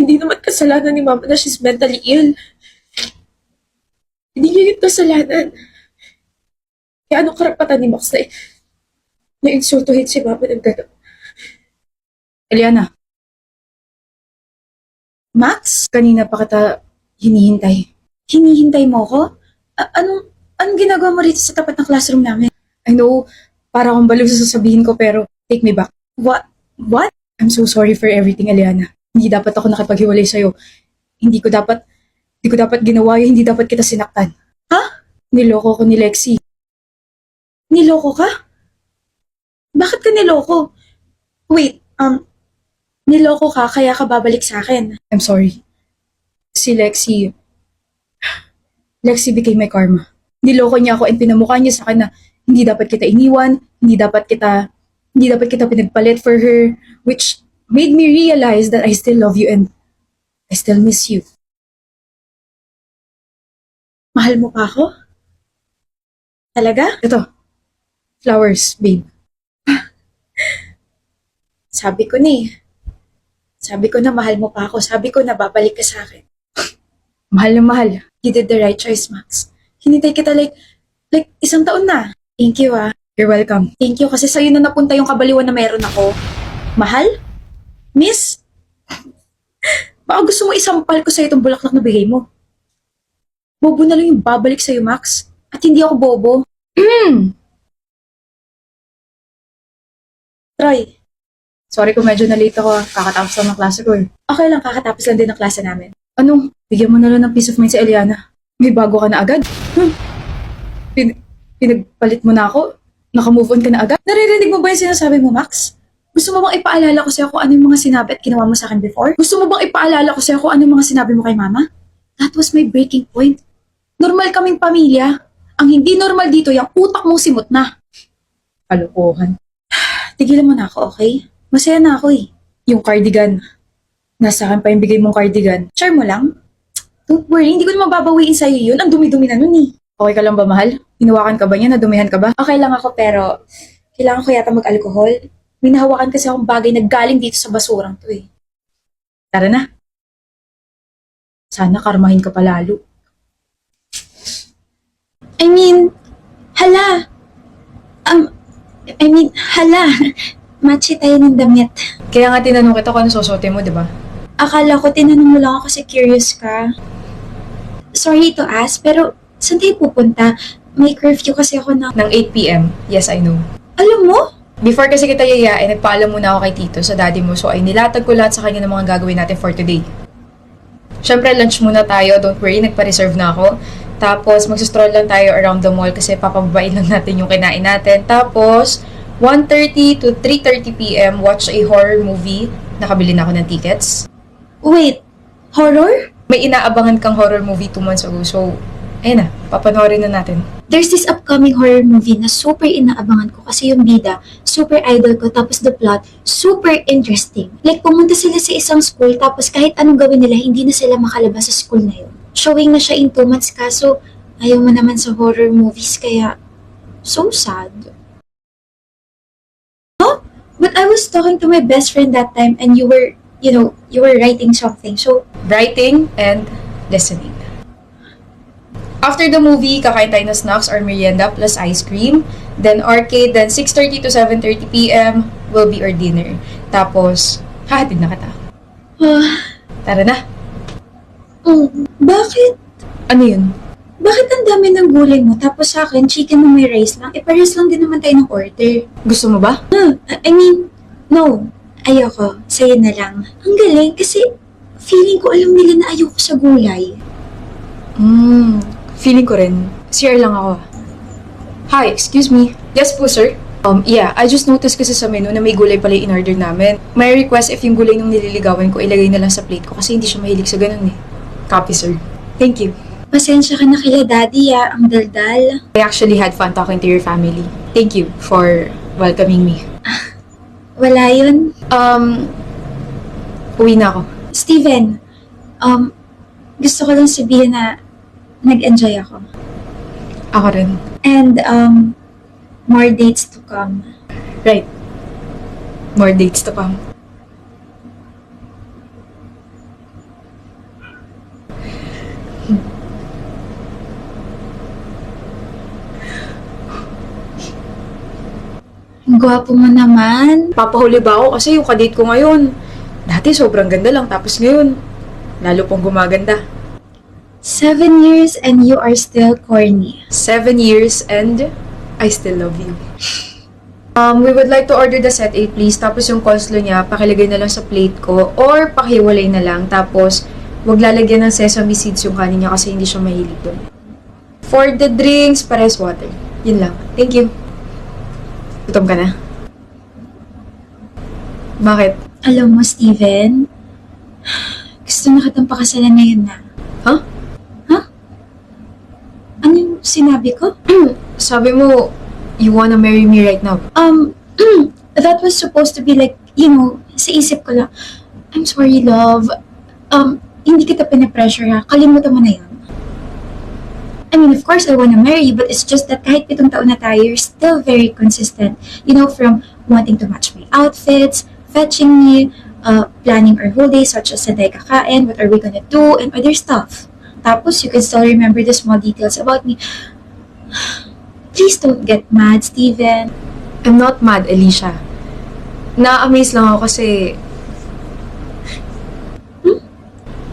Hindi naman kasalanan ni Mama na she's mentally ill. Hindi niya yun kasalanan. Kaya anong karapatan ni Max na insultuhin si Mama ng gano'n? Eliana, Max, kanina pa kita hinihintay. Hinihintay mo ko? Anong ginagawa mo rito sa tapat ng classroom namin? I know, para akong baliw sa sasabihin ko pero take me back. What? I'm so sorry for everything, Eliana. Hindi dapat ako nakipaghiwalay sa'yo. Hindi ko dapat ginawa yun, hindi dapat kita sinaktan. Ha? Niloko ko ni Lexi. Niloko ka? Bakit ka niloko? Wait, niloko ka kaya ka babalik sa akin. I'm sorry. Si Lexi became my karma. Niloko niya ako and pinamukha niya sa akin na hindi dapat kita iniwan, hindi dapat kita pinagpalit for her, which made me realize that I still love you and I still miss you. Mahal mo pa ako? Talaga? Ito. Flowers, babe. Sabi ko na mahal mo pa ako. Sabi ko na babalik ka sa akin. Mahal na mahal. You did the right choice, Max. Hinintay kita like 1 taon na. Thank you, ah. You're welcome. Thank you kasi sa'yo na napunta yung kabaliwan na meron ako. Mahal? Miss? Baka gusto mo isampal ko sa'yo itong bulaklak na bigay mo. Bobo na lang yung babalik sa'yo, Max. At hindi ako bobo. Troy. Sorry kung medyo na-late ako. Kakatapos lang ng klase ko eh. Okay lang, kakatapos lang din ng klase namin. Anong? Bigyan mo na lang ng peace of mind si Eliana. May bago ka na agad? Pinagpalit mo na ako? Naka-move on ka na agad? Naririnig mo ba yung sinasabi mo, Max? Gusto mo bang ipaalala ko sa'yo kung ano yung mga sinabi at ginawa mo sa akin before? Gusto mo bang ipaalala ko sa'yo kung ano yung mga sinabi mo kay Mama? That was my breaking point. Normal kaming pamilya. Ang hindi normal dito, yung utak mong simot na. Kalokohan. Tigilan mo na ako, okay? Masaya na ako eh. Yung cardigan. Nasa akin pa yung bigay mong cardigan. Share mo lang. Don't worry, hindi ko naman babawiin sa'yo yun. Ang dumi-dumi na nun eh. Okay ka lang ba, mahal? Hinawakan ka ba niya? Nadumihan ka ba? Okay lang ako pero kailangan ko yata mag-alcohol. May nahawakan kasi akong bagay na galing dito sa basurang to eh. Tara na. Sana karmahin ka palalo. Hala. Match tayo ng damit. Kaya nga tinanong kita kung ano susuotin mo, di ba? Akala ko tinanong mo lang ako kasi curious ka. Sorry to ask, pero saan tayo pupunta? May curfew kasi ako na... Ng 8 p.m. Yes, I know. Alam mo? Before kasi kita yayain, nagpaalam muna ako kay Tito sa daddy mo. So ay nilatag ko lahat sa kanya ng mga gagawin natin for today. Siyempre, lunch muna tayo. Don't worry, nagpa-reserve na ako. Tapos, magsistroll lang tayo around the mall kasi papababain lang natin yung kinain natin. Tapos, 1:30 to 3:30 p.m. watch a horror movie. Nakabili na ako ng tickets. Wait, horror? May inaabangan kang horror movie 2 months ago. So, ayun na, papanoorin na natin. There's this upcoming horror movie na super inaabangan ko kasi yung bida, super idol ko, tapos the plot, super interesting. Like, pumunta sila sa isang school, tapos kahit anong gawin nila, hindi na sila makalabas sa school na yun. Showing na siya in 2 months kaso ayaw mo naman sa horror movies, kaya so sad. No? But I was talking to my best friend that time and you were writing something. So, Writing and listening. After the movie, kakain tayo ng snacks or merienda plus ice cream. Then arcade, then 6:30 to 7:30 p.m. will be our dinner. Tapos, hahatid na kita. Tara na. Bakit? Ano yun? Bakit ang dami ng gulay mo tapos sa akin chicken na may rice lang? Pares lang din naman tayo ng order. Gusto mo ba? No. Ayoko. Sa'yo na lang. Ang galing kasi feeling ko alam nila na ayoko sa gulay. Feeling ko rin. CR lang ako. Hi, excuse me. Yes po, sir. Yeah, I just noticed kasi sa menu na may gulay pala yung in-order namin. May request if yung gulay nung nililigawan ko, ilagay na lang sa plate ko kasi hindi siya mahilig sa ganun eh. Copy, sir. Thank you. Pasensya ka na kila daddy ang daldal. I actually had fun talking to your family. Thank you for welcoming me. Wala yun. Uwi na ako. Steven, gusto ko lang sabihin na nag-enjoy ako. Ako rin. And, more dates to come. Right. More dates to come. gwapo mo naman. Papahuli ba ako kasi yung kadate ko ngayon. Dati sobrang ganda lang, tapos ngayon, lalo pong gumaganda. 7 years and you are still corny. 7 years and I still love you. We would like to order the set A, please. Tapos yung coleslaw niya, pakilagay na lang sa plate ko or pakiwalay na lang. Tapos, wag lalagyan ng sesame seeds yung kanin niya kasi hindi siya mahilig doon. For the drinks, pares water. Yun lang. Thank you. Gutom ka na? Bakit? Alam mo, Steven, gusto na kitang pakasalan ngayon na. Huh? Ano yung sinabi ko? Sabi mo, you wanna marry me right now. That was supposed to be like, you know, sa isip ko lang. I'm sorry, love. Hindi kita pinapressure ha. Kalimutan mo na yun. I mean, of course, I wanna marry you, but it's just that kahit 7 taon na tayo, you're still very consistent. You know, from wanting to match my outfits, fetching me, planning our whole day, such as saan tayo kakain, what are we gonna do, and other stuff. Tapos, you can still remember the small details about me. Please don't get mad, Steven. I'm not mad, Alicia. Na-amaze lang ako kasi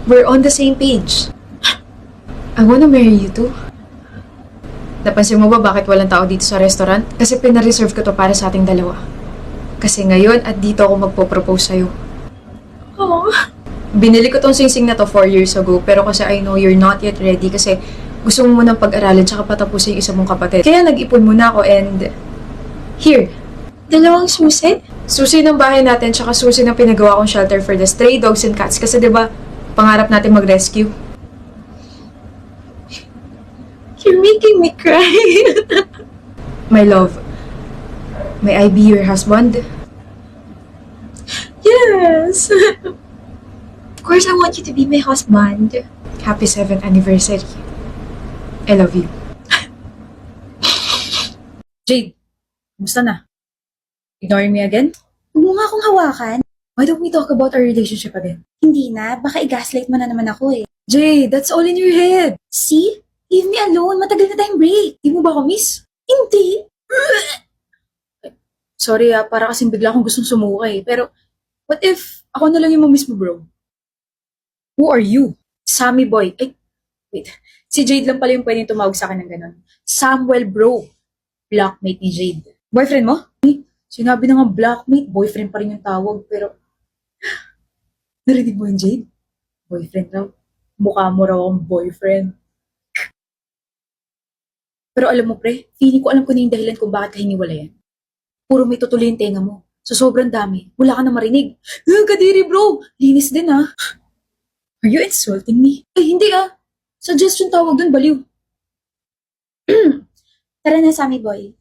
we're on the same page. I wanna marry you too. Napansin mo ba bakit walang tao dito sa restaurant? Kasi pina-reserve ko to para sa ating dalawa. Kasi ngayon at dito ako magpo-propose sa'yo. Oh. Binili ko tong singsing na to 4 years ago, pero kasi I know you're not yet ready kasi gusto mo munang pag-aralan tsaka patapusin yung isa mong kapatid. Kaya nag-ipon muna ako and here, 2 susi? susi ng bahay natin tsaka susi ng pinagawa kong shelter for the stray dogs and cats kasi 'di ba pangarap natin mag-rescue. You're making me cry. My love, may I be your husband? Yes. Of course, I want you to be my husband. Happy 7th anniversary. I love you. Jade, kumusta na? Ignoring me again? Huwag mo nga akong hawakan. Why don't we talk about our relationship again? Hindi na. Baka i-gaslight mo na naman ako eh. Jade, that's all in your head. See? Leave me alone. Matagal na tayong break. Di mo ba ako miss? Hindi. Sorry para kasing bigla akong gustong sumuka eh. Pero, what if ako na lang yung miss mo, bro? Who are you? Sammy boy. Ay, wait. Si Jade lang pala yung pwedeng tumawag sa akin ng ganun. Samuel, bro. Blockmate ni Jade. Boyfriend mo? Ay, sinabi na nga blockmate, boyfriend pa rin yung tawag. Pero, narinig mo yun, Jade? Boyfriend raw. Mukha mo raw akong boyfriend. Pero alam mo, pre, feeling ko alam ko na yung dahilan kung bakit ka hiniwalayan. Puro may tutuloy yung tenga mo. So, sobrang dami. Wala ka na marinig. Kadiri, bro. Linis din, ah. Are you insulting me? Ay, hindi, ah. Suggestion tawag dun, baliw. Tara na, Sammy boy.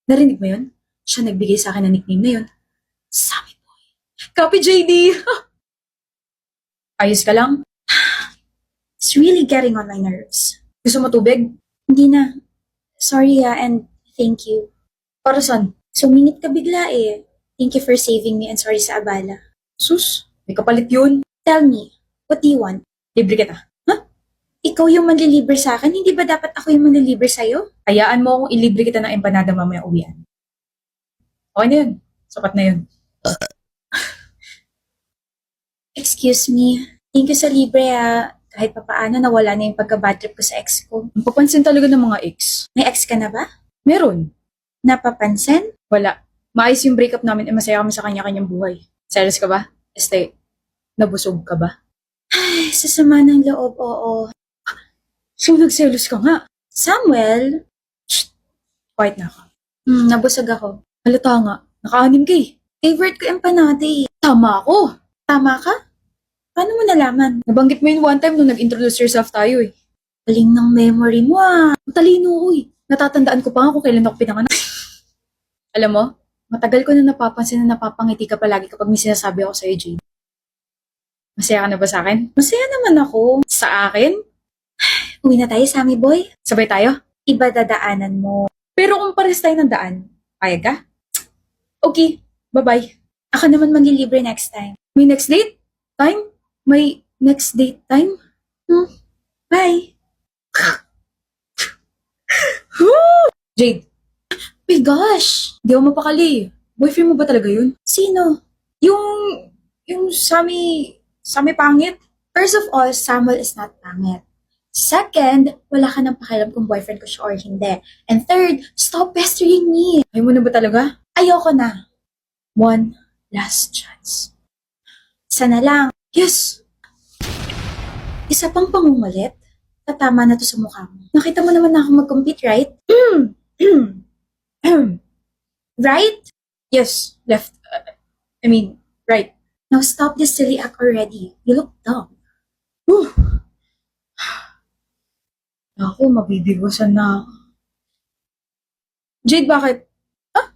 Narinig mo yun? Siya nagbigay sa akin ng nickname na yun. Sammy boy. Copy, JD. Ayos ka lang? It's really getting on my nerves. Gusto mo tubig? Hindi na. Sorry and thank you. Para saan? Sumingit ka bigla eh. Thank you for saving me and sorry sa abala. Sus, may kapalit yun. Tell me, what do you want? Libre kita. Ikaw yung manlilibre sa akin, hindi ba dapat ako yung manlilibre sa'yo? Hayaan mo akong ilibre kita ng empanada mamaya uwian. Okay na yun. Sapat na yun. Excuse me. Thank you sa libre Kahit papaano nawala na yung pagka-bad trip ko sa ex ko. Ang papansin talaga ng mga ex. May ex ka na ba? Meron. Napapansin? Wala. Maayos yung breakup namin at masaya kami sa kanya-kanyang buhay. Selos ka ba? Nabusog ka ba? Ay, sasama ng loob, oo. So, nagselos ka nga. Samuel? Quiet na ako. Nabusog ako. Halata nga. Naka-anim ka eh. Favorite ko empanada eh. Tama ako. Tama ka? Paano mo nalaman? Nabanggit mo yun one time nung nag-introduce yourself tayo eh. Galing ng memory mo Ang talino ko eh. Natatandaan ko pa nga kung kailan ako pinanganak. Alam mo, matagal ko na napapansin na napapangiti ka palagi kapag may sinasabi ako sa'yo, Jade. Masaya ka na ba sa akin? Masaya naman ako. Sa akin? Uwi na tayo, Sammy boy. Sabay tayo? Iba dadaanan mo. Pero kung pares tayo ng daan, payag ka? Okay, bye-bye. Ako naman manlilibre next time. May next date? Time? May next date time? Bye! Jade, My gosh! Di ako mapakali. Boyfriend mo ba talaga yun? Sino? Yung Sami pangit? First of all, Samuel is not pangit. Second, wala ka nang pakialam kung boyfriend ko siya or hindi. And third, stop pestering me. Ayaw mo na ba talaga? Ayoko na. One last chance. Isa na lang. Yes! Isa pang pangungulit. Tatama na to sa mukha mo. Nakita mo naman na ako mag-compete, right? Right? Yes, left. Right. Now stop this silly act already. You look dumb. Whew. Ako, mabibigosan na. Jade, bakit? Ah?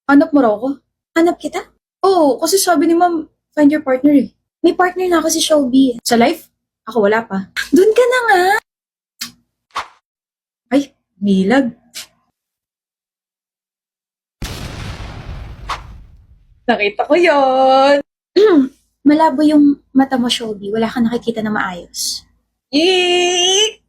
Hanap mo raw ako? Hanap kita? Oo, kasi sabi ni ma'am, find your partner eh. May partner na ako si Shelby. Sa life? Ako wala pa. Doon ka na nga. Ay, milag. Nakita ko yon. Malabo yung mata mo, Shelby. Wala ka nakikita na maayos. Eek!